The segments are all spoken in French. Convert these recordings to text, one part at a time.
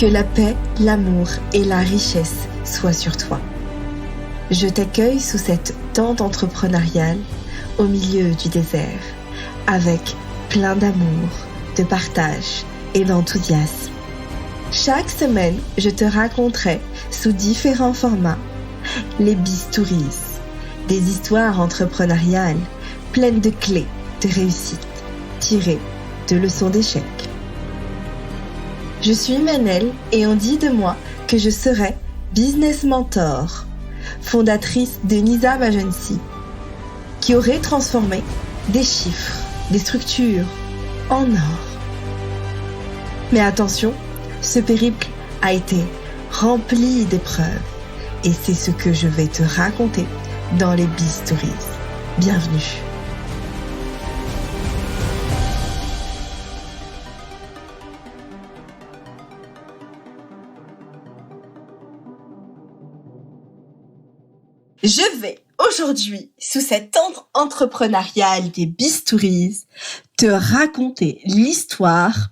Que la paix, l'amour et la richesse soient sur toi. Je t'accueille sous cette tente entrepreneuriale au milieu du désert, avec plein d'amour, de partage et d'enthousiasme. Chaque semaine, je te raconterai sous différents formats les Bistouriz, des histoires entrepreneuriales pleines de clés de réussite, tirées de leçons d'échec. Je suis Manel et on dit de moi que je serai business mentor, fondatrice de Nizam Agency, qui aurait transformé des chiffres, des structures en or. Mais attention, ce périple a été rempli d'épreuves et c'est ce que je vais te raconter dans les Bistouriz. Bienvenue. Je vais aujourd'hui, sous cette tente entrepreneuriale des Bistouriz, te raconter l'histoire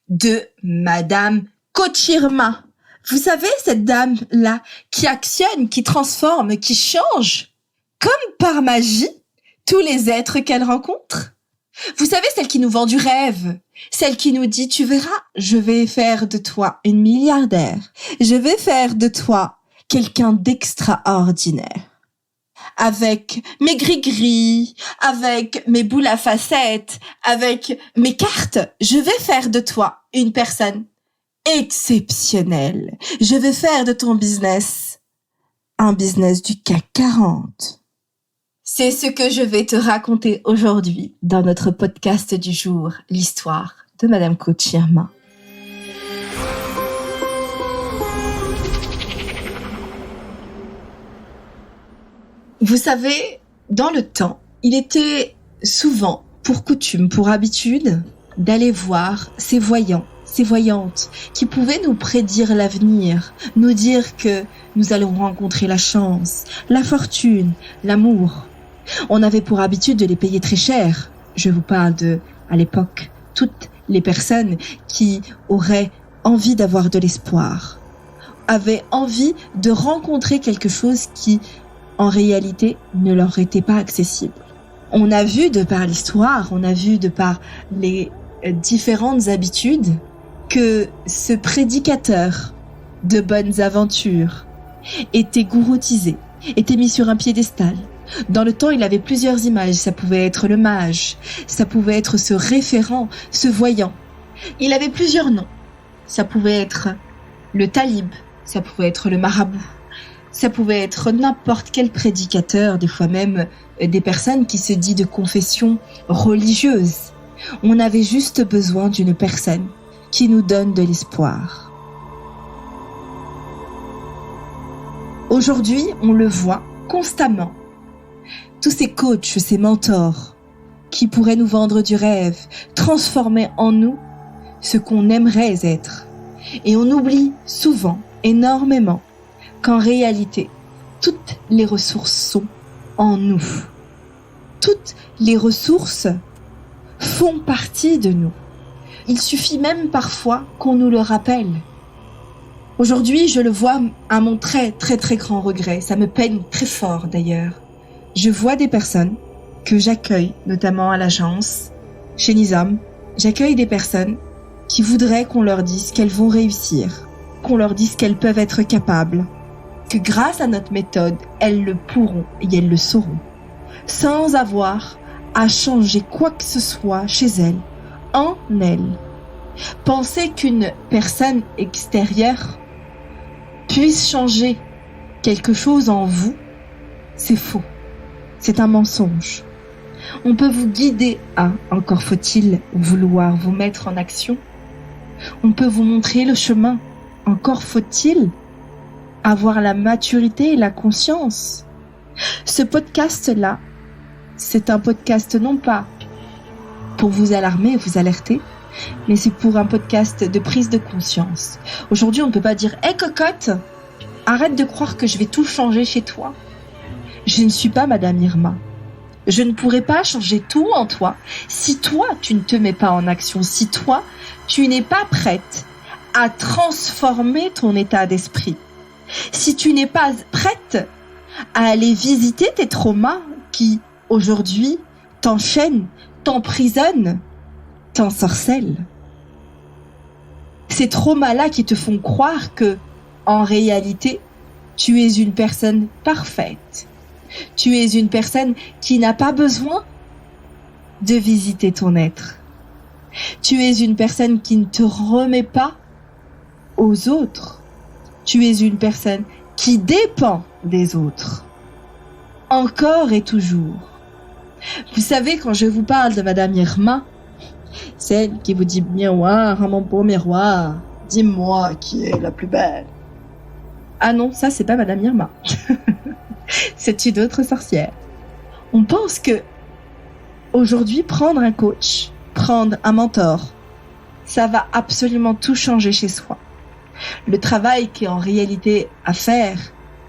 de Madame Coach Irma. Vous savez, cette dame-là qui actionne, qui transforme, qui change, comme par magie, tous les êtres qu'elle rencontre. Vous savez, celle qui nous vend du rêve, celle qui nous dit, tu verras, je vais faire de toi une milliardaire, je vais faire de toi quelqu'un d'extraordinaire. Avec mes gris-gris, avec mes boules à facettes, avec mes cartes, je vais faire de toi une personne exceptionnelle. Je vais faire de ton business un business du CAC 40. C'est ce que je vais te raconter aujourd'hui dans notre podcast du jour, l'histoire de Madame Coach Irma. Vous savez, dans le temps, il était souvent pour coutume, pour habitude, d'aller voir ces voyants, ces voyantes qui pouvaient nous prédire l'avenir, nous dire que nous allons rencontrer la chance, la fortune, l'amour. On avait pour habitude de les payer très cher. Je vous parle de, à l'époque, toutes les personnes qui auraient envie d'avoir de l'espoir, avaient envie de rencontrer quelque chose qui, en réalité, ne leur était pas accessible. On a vu de par l'histoire, on a vu de par les différentes habitudes que ce prédicateur de bonnes aventures était gouroutisé, était mis sur un piédestal. Dans le temps, il avait plusieurs images. Ça pouvait être le mage, ça pouvait être ce référent, ce voyant. Il avait plusieurs noms. Ça pouvait être le talib, ça pouvait être le marabout. Ça pouvait être n'importe quel prédicateur, des fois même des personnes qui se disent de confession religieuse. On avait juste besoin d'une personne qui nous donne de l'espoir. Aujourd'hui, on le voit constamment. Tous ces coachs, ces mentors qui pourraient nous vendre du rêve, transformer en nous ce qu'on aimerait être. Et on oublie souvent, énormément, qu'en réalité, toutes les ressources sont en nous. Toutes les ressources font partie de nous. Il suffit même parfois qu'on nous le rappelle. Aujourd'hui, je le vois à mon très grand regret. Ça me peine très fort d'ailleurs. Je vois des personnes que j'accueille, notamment à l'agence, chez Nizam. J'accueille des personnes qui voudraient qu'on leur dise qu'elles vont réussir, qu'on leur dise qu'elles peuvent être capables, que grâce à notre méthode, elles le pourront et elles le sauront, sans avoir à changer quoi que ce soit chez elles, en elles. Penser qu'une personne extérieure puisse changer quelque chose en vous, c'est faux. C'est un mensonge. On peut vous guider à, encore faut-il vouloir vous mettre en action. On peut vous montrer le chemin, encore faut-il avoir la maturité et la conscience. Ce podcast-là, c'est un podcast non pas pour vous alarmer, vous alerter, mais c'est pour un podcast de prise de conscience. Aujourd'hui, on ne peut pas dire « Hey cocotte, arrête de croire que je vais tout changer chez toi. Je ne suis pas Madame Irma. Je ne pourrai pas changer tout en toi si toi, tu ne te mets pas en action, si toi, tu n'es pas prête à transformer ton état d'esprit, si tu n'es pas prête à aller visiter tes traumas qui, aujourd'hui, t'enchaînent, t'emprisonnent, t'ensorcellent. Ces traumas-là qui te font croire que, en réalité, tu es une personne parfaite. Tu es une personne qui n'a pas besoin de visiter ton être. Tu es une personne qui ne te remet pas aux autres. Tu es une personne qui dépend des autres. Encore et toujours. Vous savez, quand je vous parle de Madame Irma, celle qui vous dit « Miroir, mon beau miroir, dis-moi qui est la plus belle. » Ah non, ça c'est pas Madame Irma. C'est une autre sorcière. On pense que aujourd'hui, prendre un coach, prendre un mentor, ça va absolument tout changer chez soi. Le travail qui est en réalité à faire,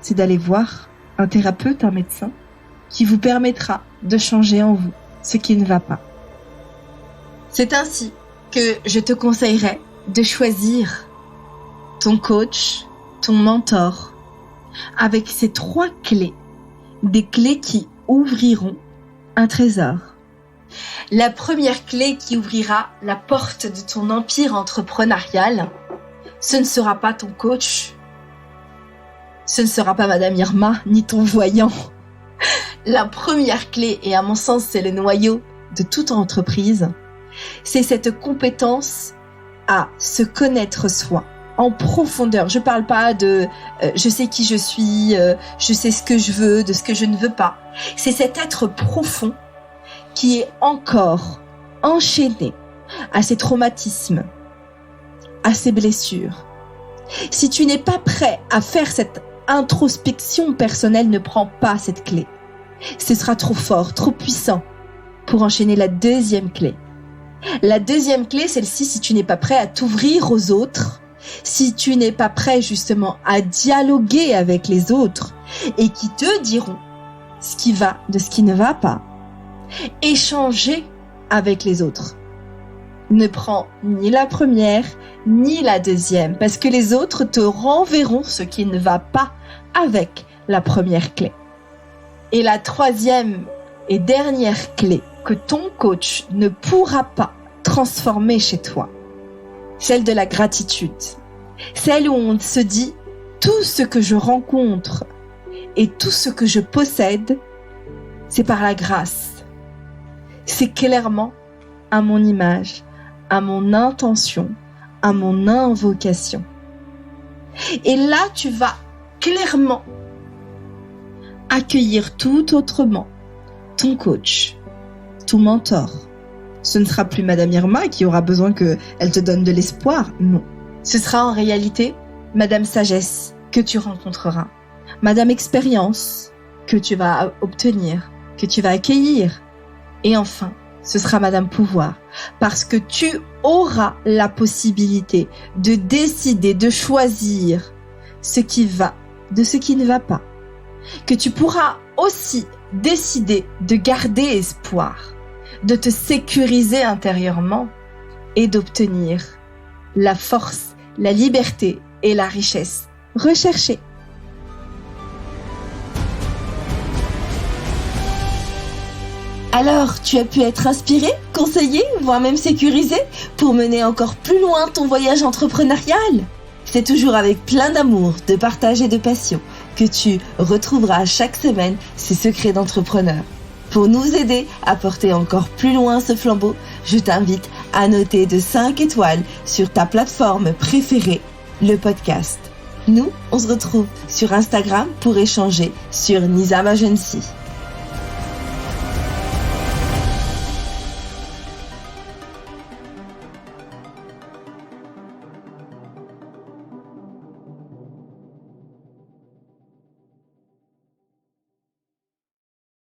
c'est d'aller voir un thérapeute, un médecin, qui vous permettra de changer en vous ce qui ne va pas. C'est ainsi que je te conseillerais de choisir ton coach, ton mentor, avec ces 3 clés, des clés qui ouvriront un trésor. La première clé qui ouvrira la porte de ton empire entrepreneurial, ce ne sera pas ton coach, ce ne sera pas Madame Irma, ni ton voyant. La première clé, et à mon sens c'est le noyau de toute entreprise, c'est cette compétence à se connaître soi en profondeur. Je parle pas de je sais qui je suis, je sais ce que je veux, de ce que je ne veux pas. C'est cet être profond qui est encore enchaîné à ses traumatismes, à ses blessures. Si tu n'es pas prêt à faire cette introspection personnelle, ne prends pas cette clé. Ce sera trop fort, trop puissant pour enchaîner la deuxième clé. La deuxième clé, celle-ci, si tu n'es pas prêt à t'ouvrir aux autres, si tu n'es pas prêt justement à dialoguer avec les autres et qui te diront ce qui va de ce qui ne va pas, échanger avec les autres. Ne prends ni la première ni la deuxième parce que les autres te renverront ce qui ne va pas avec la première clé. Et la troisième et dernière clé que ton coach ne pourra pas transformer chez toi, celle de la gratitude, celle où on se dit tout ce que je rencontre et tout ce que je possède, c'est par la grâce. C'est clairement à mon image, à mon intention, à mon invocation. Et là, tu vas clairement accueillir tout autrement ton coach, ton mentor. Ce ne sera plus Madame Irma qui aura besoin qu'elle te donne de l'espoir, non. Ce sera en réalité Madame Sagesse que tu rencontreras, Madame Expérience que tu vas obtenir, que tu vas accueillir. Et enfin, ce sera Madame Pouvoir, parce que tu auras la possibilité de décider, de choisir ce qui va de ce qui ne va pas. Que tu pourras aussi décider de garder espoir, de te sécuriser intérieurement et d'obtenir la force, la liberté et la richesse recherchées. Alors, tu as pu être inspiré, conseillé, voire même sécurisé pour mener encore plus loin ton voyage entrepreneurial. C'est toujours avec plein d'amour, de partage et de passion que tu retrouveras chaque semaine ces secrets d'entrepreneur. Pour nous aider à porter encore plus loin ce flambeau, je t'invite à noter de 5 étoiles sur ta plateforme préférée, le podcast. Nous, on se retrouve sur Instagram pour échanger sur Nizam Agency.